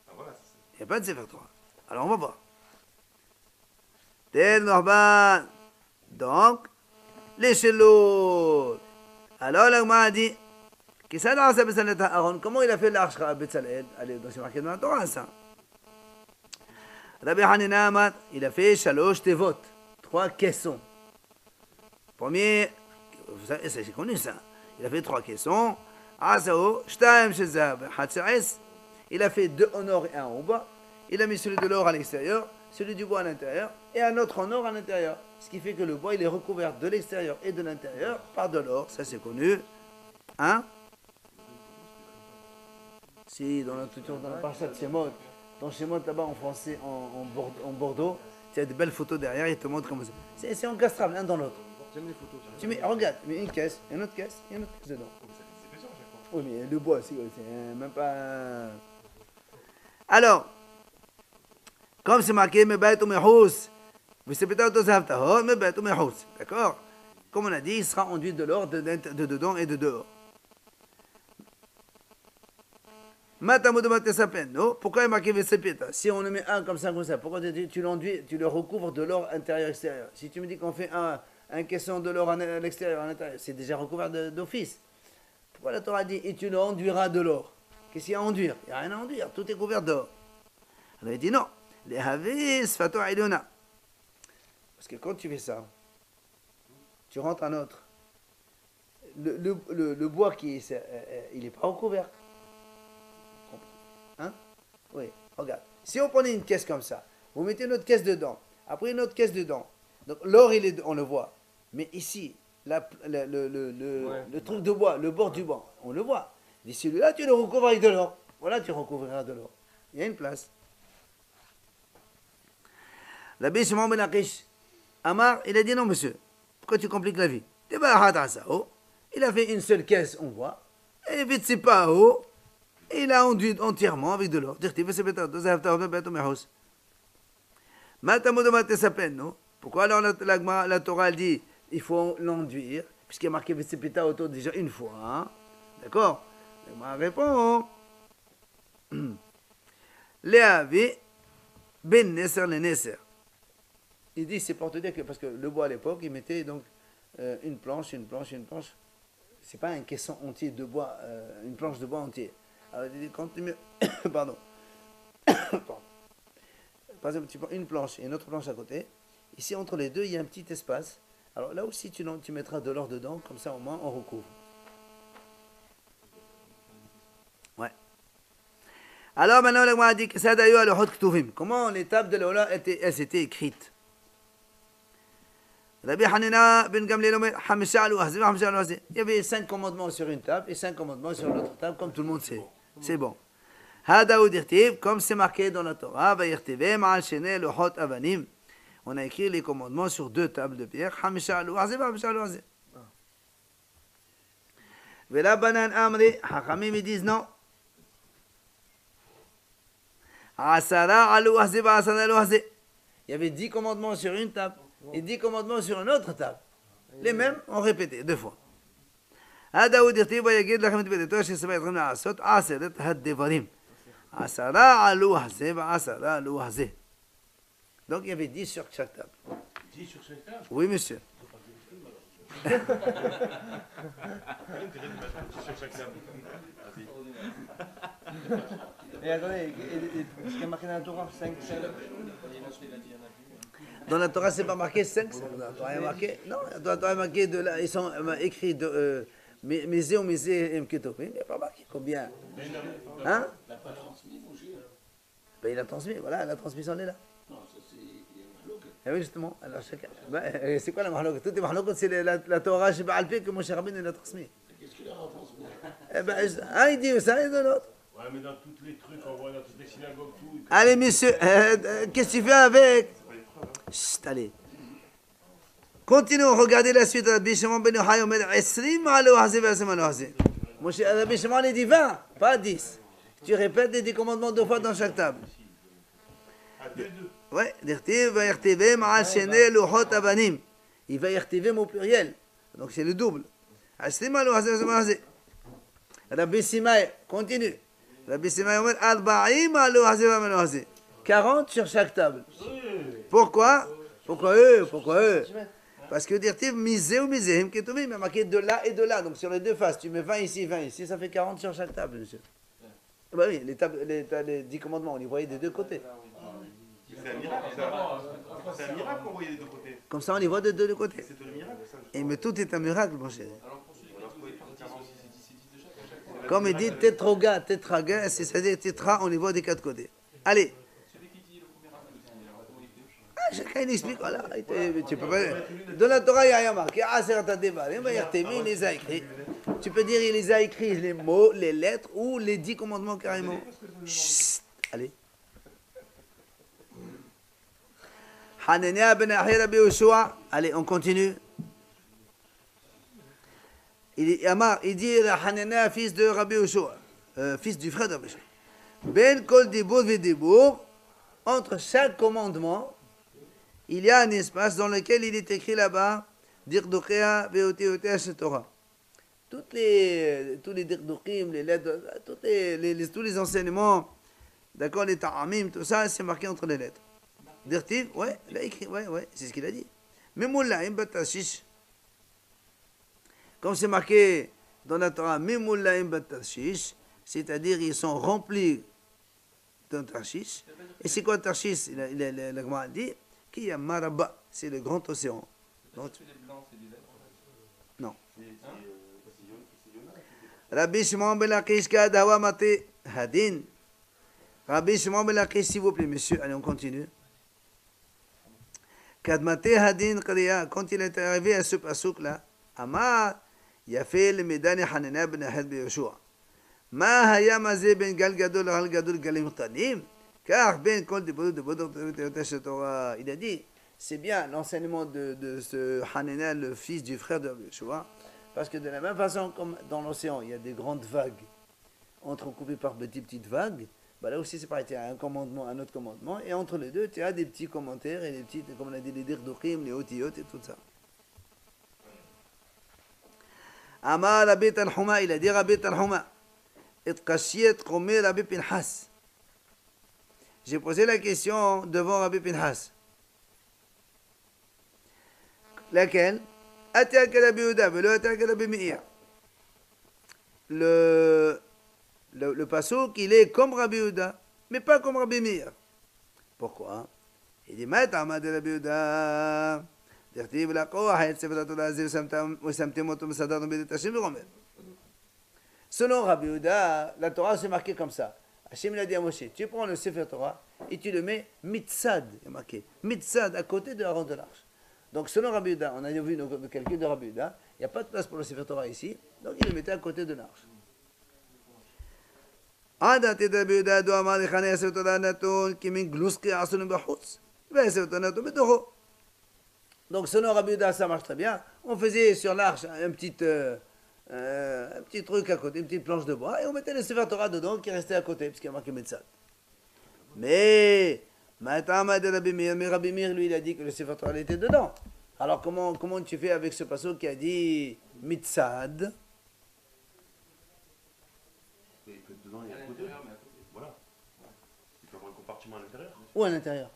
Ah, voilà, Il n'y a pas de Sefer 3. Alors on va voir. Tel Norban. Donc, les chelots. Alors, la Gemara a dit, comment il a fait l'arche à Betzalel? Allez, donc c'est marqué dans la Torah, ça. Rabbi Hanina Amat, il a fait Shalosh Tevot, 3 caissons. Premier, c'est connu ça. Il a fait 3 caissons. Asao, Shtaim Shezab, Hatzaes. Il a fait 2 en or et 1 en bas. Il a mis celui de l'or à l'extérieur, celui du bois à l'intérieur, et un autre en or à l'intérieur. Ce qui fait que le bois, il est recouvert de l'extérieur et de l'intérieur par de l'or. Ça, c'est connu. Hein? Si, dans la parcha de Shemot, dans Shemot, là-bas, en français, en Bordeaux, il y a des belles photos derrière, ils te montrent comment c'est. C'est encastrable, l'un dans l'autre. j'aime les photos. Tu mets, regarde, tu mets une caisse, une autre caisse, et une autre caisse dedans. Oui, mais le bois, c'est même pas... Alors, comme c'est marqué, d'accord? Comme on a dit, il sera enduit de l'or de dedans et de dehors. Pourquoi il est marqué Vesepeta? Si on le met un comme ça, pourquoi tu l'enduis, tu le recouvres de l'or intérieur-extérieur? Si tu me dis qu'on fait un caisson de l'or à l'extérieur, à l'intérieur, c'est déjà recouvert d'office. Pourquoi la Torah dit et tu le enduiras de l'or? Qu'est-ce qu'il y a à enduire? Il n'y a rien à enduire, tout est couvert d'or. Alors il dit non. Les havis fato ilona. Parce que quand tu fais ça, tu rentres un autre. Le bois il n'est pas recouvert. Hein? Oui, regarde. Si on prenait une caisse comme ça, vous mettez une autre caisse dedans, après une autre caisse dedans. Donc l'or, on le voit. Mais ici, le truc de bois, le bord du bois, on le voit. D'ici celui-là, tu le recouvres avec de l'or. Voilà, tu recouvriras de l'or. Il y a une place. Rabbi Shimon ben Lakish, Amar, il a dit non, monsieur. Pourquoi tu compliques la vie? Il a fait une seule caisse, on voit. Et vite, c'est pas haut. Et il a enduit entièrement avec de l'or. Pourquoi alors la Torah dit il faut l'enduire, puisqu'il y a marqué Vesepeta autour déjà une fois. Hein? D'accord? La Gemara répond Léavi ben Nesser le Nesser. Il dit c'est pour te dire que, parce que le bois à l'époque, il mettait donc une planche. C'est pas un caisson entier de bois, une planche de bois entier. Alors, quand tu mets. Pardon. Par exemple, tu prends une planche et une autre planche à côté. Ici, entre les deux, il y a un petit espace. Alors là aussi, tu mettras de l'or dedans, comme ça au moins on recouvre. Ouais. Alors maintenant, le a dit que ça d'ailleurs le hot ktuvim. Comment les tables de l'Ola elles étaient écrites? Rabbi Hanina ben Gamliel Omer, il y avait 5 commandements sur une table et 5 commandements sur l'autre table, comme tout le monde sait. C'est bon. Comme c'est marqué dans la Torah, on a écrit les commandements sur 2 tables de pierre. Vela banan amri, Hachamim ils disent non. Il y avait 10 commandements sur une table et 10 commandements sur une autre table. Les mêmes, on répétait 2 fois. هذا ديرتيب ويجد لكم تبدأ شيء يتغنى على الصوت عسرت هالدفاريم عسرا على وحزة عسرا على وحزة. Donc il y avait 10 sur chaque table. 10 sur chaque table. Oui, monsieur. Quel intérêt de mettre 10 sur chaque table? Et attendez, ce qui est marqué dans la Torah, 5. Dans la Torah, c'est pas marqué 5. Dans la Torah, il y a marqué. Non, dans la Torah, il y a marqué de là. Ils sont écrits de. Misé ou Misé et Mketovim. Il n'y a pas marqué combien. Hein? Il n'a pas transmis, mon cher. Ben, il a transmis, voilà, la transmission elle est là. Non, ça c'est. Il y a une loque. Eh oui, justement. Alors, chacun. Ben, c'est quoi la mahlouk? Tout est mahlouk, c'est la Torah, je sais que mon cher Rabin, il a transmis. Qu'est-ce qu'il a retransmis? Eh ben, un il dit ça et de l'autre. Ouais, mais dans tous les trucs, on voit dans toutes les synagogues, tout. Allez, monsieur, qu'est-ce que tu fais avec? Chut, allez. Continuons, regardez la suite. Rabbi Shimon ben Yochai omer 20 alo hazeh ve'asem alo hazeh. Mon cher Rabbi Shimon, il dit 20, pas 10. Tu répètes les 10 commandements 2 fois dans chaque table. Ah, 2. Ouais, d'irtiv va yartivem ma'al shenei luchot avanim. Il va yartivem au pluriel. Donc c'est le double. 20 alo hazeh ve'asem alo hazeh. Rabbi Simai, continue. Rabbi Simai omer 40 alo hazeh ve'asem alo hazeh. 40 sur chaque table. Pourquoi? Pourquoi eux? Parce que dire misé ou misé, il y a marqué de là et de là. Donc sur les deux faces, tu mets 20 ici, ça fait 40 sur chaque table, monsieur. Bah oui, les 10 commandements, on les voyait des deux côtés. C'est un miracle, ça. C'est un miracle qu'on voyait des deux côtés. Comme ça, on les voit des deux côtés. C'est un miracle, ça. Et mais tout est un miracle, mon chéri. Comme il dit tétraga, c'est-à-dire tétra, on les voit des 4 côtés. Allez. Chacun il explique, voilà. Tu peux pas. Dans la Torah, il y a rien marqué. Ah, c'est un débat. Il les a écrits. Tu peux dire, il les a écrits, les mots, les lettres ou les 10 commandements carrément. Chut, allez. Hanania ben Ahi Rabbi Yoshua. Allez, on continue. Il dit Hanania, fils de Rabbi Yoshua, fils du frère de Rabbi Yoshua. Ben kol dibour v'dibour, entre chaque commandement, il y a un espace dans lequel il est écrit là-bas, Dirdukia ve'otiotea Torah. Tous les dirdukim, les lettres, tous les enseignements, d'accord, les ta'amim, tout ça, c'est marqué entre les lettres. Dirtiv, ouais, il a écrit, ouais, c'est ce qu'il a dit. Mimoulaim batashish. Comme c'est marqué dans la Torah, Mimoulaim batashish, c'est-à-dire ils sont remplis d'un Tarshish. Et c'est quoi Tarshish? La Gemara dit qu'il y a Maraba, c'est le grand océan. Donc, non. Rabbi Shimon ben Lakish kad hawa mate hadin. Rabbi Shimon ben Lakish, s'il vous plaît, monsieur, allez, on continue. Kad mate hadin kriya, quand il est arrivé à ce pasouk là, Amar yafé le medani Hanania ben Ahad ben Yoshua. Ma hayam azé ben gal gadol al gadol galim qtanim. Car ben kol de Torah, il a dit, c'est bien l'enseignement de ce Hanania, le fils du frère de Yoshua, parce que de la même façon comme dans l'océan, il y a des grandes vagues entrecoupées par de petites vagues, bah là aussi c'est pareil, il y a un commandement, un autre commandement, et entre les deux, tu as des petits commentaires et des petits, comme on a dit, les dirdukim, les otiyot et tout ça. Amar Rabbi Tanhuma, il a dit Rabbi Tanhuma, et kashiet komé Rabbi Pinhas. J'ai posé la question devant Rabbi Pinhas. Laquelle? Attaque Rabbi Yehuda, velo attaque Rabbi Meir. Le pasouk, il est comme Rabbi Yehuda, mais pas comme Rabbi Meir. Pourquoi? Il dit, Mata Amad Rabbi Yehuda, Dirtiv la Koah, et Sefer Torah, Samtem Otom Sadar, Bedet Hashem, Romer. Selon Rabbi Yehuda, la Torah c'est marqué comme ça. Hashem l'a dit à Moshe, tu prends le Sefer Torah et tu le mets mitzad, il est marqué, mitzad à côté de Aaron de l'arche. Donc selon Rabbi Yehuda, on a vu le calcul de Rabbi Yehuda, il n'y a pas de place pour le Sefer Torah ici, donc il le mettait à côté de l'arche. Donc selon Rabbi Yehuda, ça marche très bien. On faisait sur l'arche un petit truc à côté, une petite planche de bois, et on mettait le Sefer Torah dedans qui restait à côté, puisqu'il y a marqué Metzad. Mais Ma'atama de Rabbi Meir, mais Rabbi Meir, lui, il a dit que le Sefer Torah était dedans. Alors comment tu fais avec ce passage qui a dit Mitzad? Et que dedans, il y a un côté. Voilà. Il peut y avoir un compartiment à l'intérieur. Ou à l'intérieur?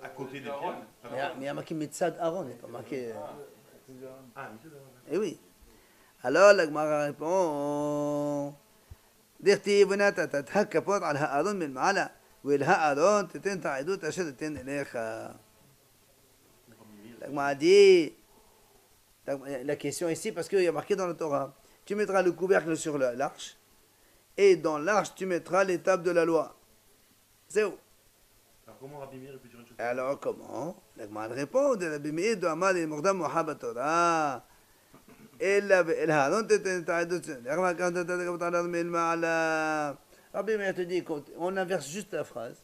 À côté des pierres. Mais il y a marqué Mitzad Aaron, il n'est pas marqué. Ah, mais c'est ça. Eh oui. Alors la Gemara répond ديرتي بنات تتهكبت على هارون من معلا والهارون تتن تعيدو تشد تتن إليك. La Gemara dit la question ici parce qu'il y a marqué dans le Torah, tu mettras le couvercle sur l'arche et dans l'arche tu mettras les tables de la loi. C'est où? Alors comment Rabbi Meir peut dire une chose? Alors comment? La Gemara répond de Rabbi Meir de Amal et Mordam Mohab Torah. Rabbi Meir te dit, on inverse juste la phrase.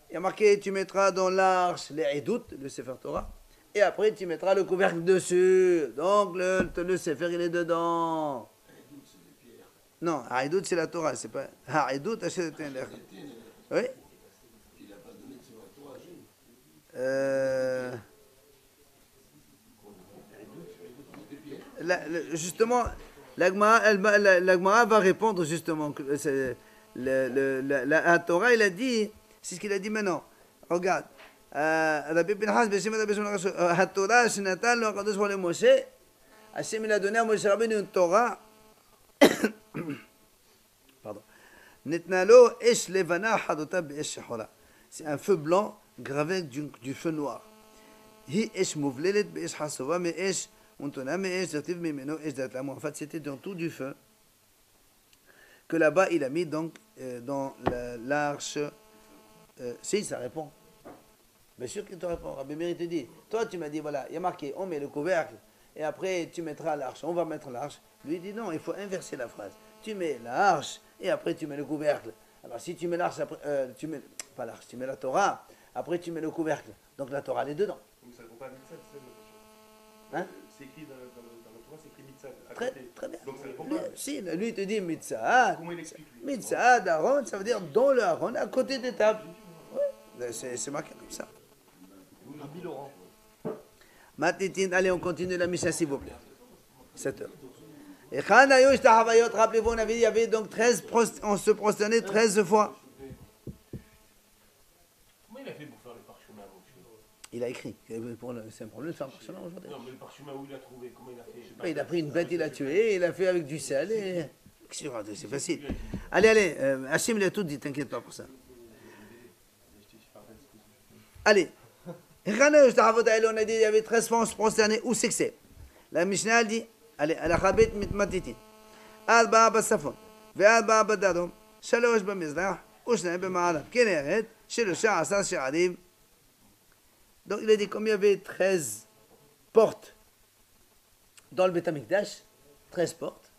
Il y a marqué, tu mettras dans l'arche les Edout, le Sefer Torah, et après tu mettras le couvercle dessus. Donc le Sefer il est dedans. Non, Edout c'est la Torah, c'est pas. Edout, achète un l'air. Oui? Justement, la Gemara va répondre justement. La Torah, il a dit, c'est ce qu'il a dit maintenant. Regarde, Rabbi Pinchas, la Torah, Shenatan, le Hakadosh Baruch Hu Moshe, Hashem il a donné à Moshe Rabbeinu une Torah. Pardon. Netnalo esh levana hadota be'esh shehora. C'est un feu blanc gravé du feu noir. Hi esh mouvlelet be'esh hasova me esh. En fait, c'était dans tout du feu que là-bas il a mis donc dans l'arche. Si, ça répond. Bien sûr qu'il te répond. Rabbi Meir te dit, toi tu m'as dit, voilà, il y a marqué, on met le couvercle et après tu mettras l'arche, on va mettre l'arche. Lui il dit non, il faut inverser la phrase. Tu mets l'arche et après tu mets le couvercle. Alors si tu mets l'arche, tu mets, pas l'arche, tu mets la Torah, après tu mets le couvercle. Donc la Torah elle est dedans. Donc ça ne répond pas à Mitzad, c'est ça ma question. Hein? C'est écrit dans la Torah, c'est écrit Mitzad. Très bien. Donc ça répond pas. Si, lui il te dit Mitzad. Comment il explique lui? Mitzad, Aaron, ça veut dire dans le Aaron, à côté des tables. Ouais, c'est marqué comme ça. Rabbi Laurent. Matitine, allez, on continue la Mishnah s'il vous plaît. 7 heures. Et rappelez-vous, on avait dit, il y avait donc 13, on se prosternait 13 fois. Comment il a fait pour faire le parchemin avant? Il a écrit. C'est un problème de faire un parchemin aujourd'hui. Non, mais le parchemin où il a trouvé, comment il a fait? Il a pris une bête, il a tué, il a fait avec du sel et. C'est facile. Allez, Hachim, il a tout dit, t'inquiète pas pour ça. Allez. On a dit, il y avait 13 fois, on se prosternait. Où c'est que c'est? La Mishnah, elle dit, allez, à la Chabet mitmatitin. Arba'a basafon, ve'arba'a badadom, shalosh b'mizrach, u'shnei b'ma'arav. Keneret, shelosha asar she'arim. Donc il a dit, comme il y avait 13 portes dans le Beth Amikdash, 13 portes,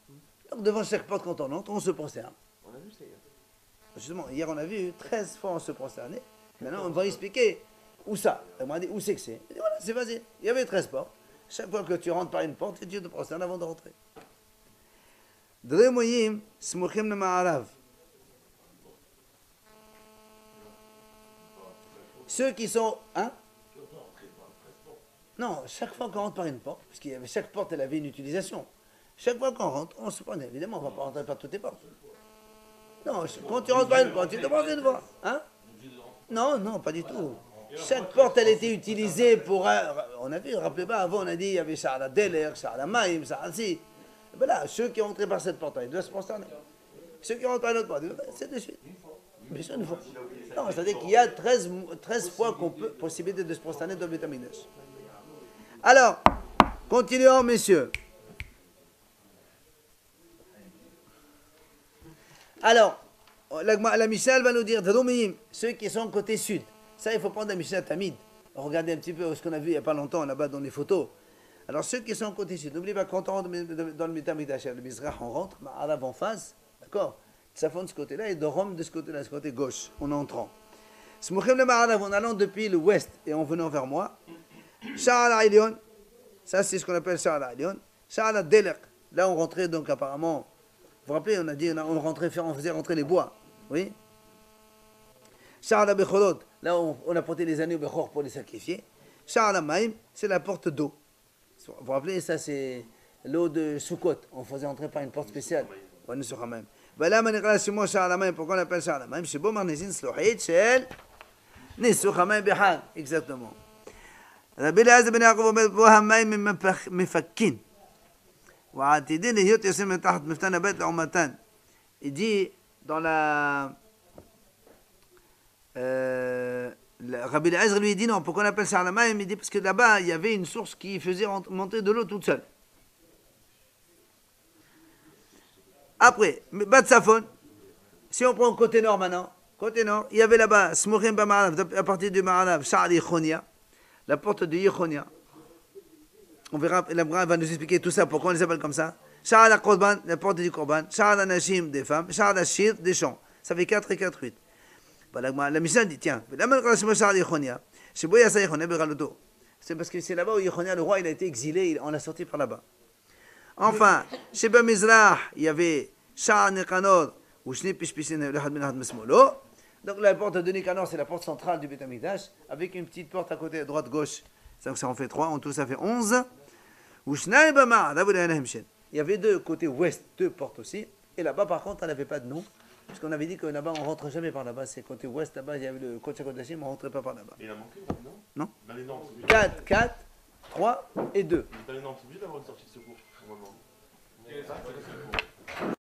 donc devant chaque porte, quand on entre, on se prosterne. On a vu ça hier. Justement, hier on a vu 13 fois on se prosternait. Maintenant on va expliquer où ça. On m'a dit où c'est que c'est. Il dit voilà, c'est facile. Il y avait 13 portes. Chaque fois que tu rentres par une porte, tu te prosternes avant de rentrer. Dremoyim, smuchim ma'arav. Ceux qui sont. Hein? Non, chaque fois qu'on rentre par une porte, parce qu'il y avait chaque porte, elle avait une utilisation. Chaque fois qu'on rentre, on se prend. Évidemment, on ne va pas rentrer par toutes les portes. Non, quand tu rentres par une porte, tu te prends une fois. Hein? Non, non, pas du tout. Chaque porte, elle était utilisée pour. On a vu, rappelez-vous, avant, on a dit il y avait Sha'ala Deler, Sha'ala Maïm, Sha'ala Si. Ben là, ceux qui rentraient par cette porte, ils doivent se prosterner. Ceux qui rentrent par une autre porte, c'est de suite. Bien sûr, une fois. Non, c'est-à-dire qu'il y a 13 fois qu'on peut, possibilité de se prosterner dans le Beth Amikdash. Alors, continuons, messieurs. Alors, la Mishnah va nous dire, ceux qui sont côté sud. Ça, il faut prendre la Mishnah Tamid. Regardez un petit peu ce qu'on a vu il n'y a pas longtemps là-bas dans les photos. Alors, ceux qui sont côté sud, n'oubliez pas, quand on rentre dans le Beth Amikdash, le Mizrach, on rentre, Ma'arav en face, d'accord? Tsafon de ce côté-là et de Rome de ce côté-là, ce côté gauche, en entrant. Smuchim le Ma'arav, en allant depuis le ouest et en venant vers moi. Sha'ala Ilion, ça c'est ce qu'on appelle Sha'ala Ilion. Sha'ala Delek, là on rentrait donc apparemment, vous vous rappelez, on a dit, on rentrait, on faisait rentrer les bois, oui. Sha'ala Becholot, là on a porté les anneaux Bechor pour les sacrifier. Sha'ala Maim, c'est la porte d'eau. Vous vous rappelez, ça c'est l'eau de Sukkot. On faisait entrer par une porte spéciale. Ouais, Nisuch HaMaim. ולמה נקרא לשימוע שער המים? pourquoi on appelle שער המים? שבו מכניסים צלוחית של ניסוך המים בחג. exactement. רבי אליעזר בן יעקב אומר, בו המים מפקים. ועתידין להיות יושבים מתחת מפתן הבית לעומתן. Il dit dans la... Rabbi Eliezer lui dit non, pourquoi on appelle ça la main? Il dit parce que là-bas, il y avait une source qui faisait monter de l'eau toute seule. Après, Batsafon, si on prend le côté nord maintenant, côté nord, il y avait là-bas, Smochim Bamarav, à partir du Marav, Sha'al Yechonia, la porte de Yechonia. On verra, la Gemara va nous expliquer tout ça, pourquoi on les appelle comme ça. Sha'al HaKorban, la porte du Korban, Sha'al HaNashim, des femmes, Sha'al HaShir, des champs. Ça fait 4 et 4, 8. La Mishnah dit, tiens, c'est parce que c'est là-bas où Yechonia, le roi, il a été exilé, on l'a sorti par là-bas. Enfin, chez Bamizrah, il y avait Sha'ar Nikanor, ou Shni Pishpishin, donc la porte de Nikanor, c'est la porte centrale du Beth Amikdash, avec une petite porte à côté, droite-gauche. Donc ça en fait 3, en tout ça fait 11. Il y avait deux côtés ouest, 2 portes aussi. Et là-bas, par contre, elle n'avait pas de nom. Parce qu'on avait dit que là-bas, on ne rentre jamais par là-bas. C'est côté ouest, là-bas, il y avait le côté Kodashim, on ne rentrait pas par là-bas. Et il a manqué, non? Non. Dans les normes, 4, 4, 3 et 2. Dans les normes, c'est obligé d'avoir une sortie de secours, normalement.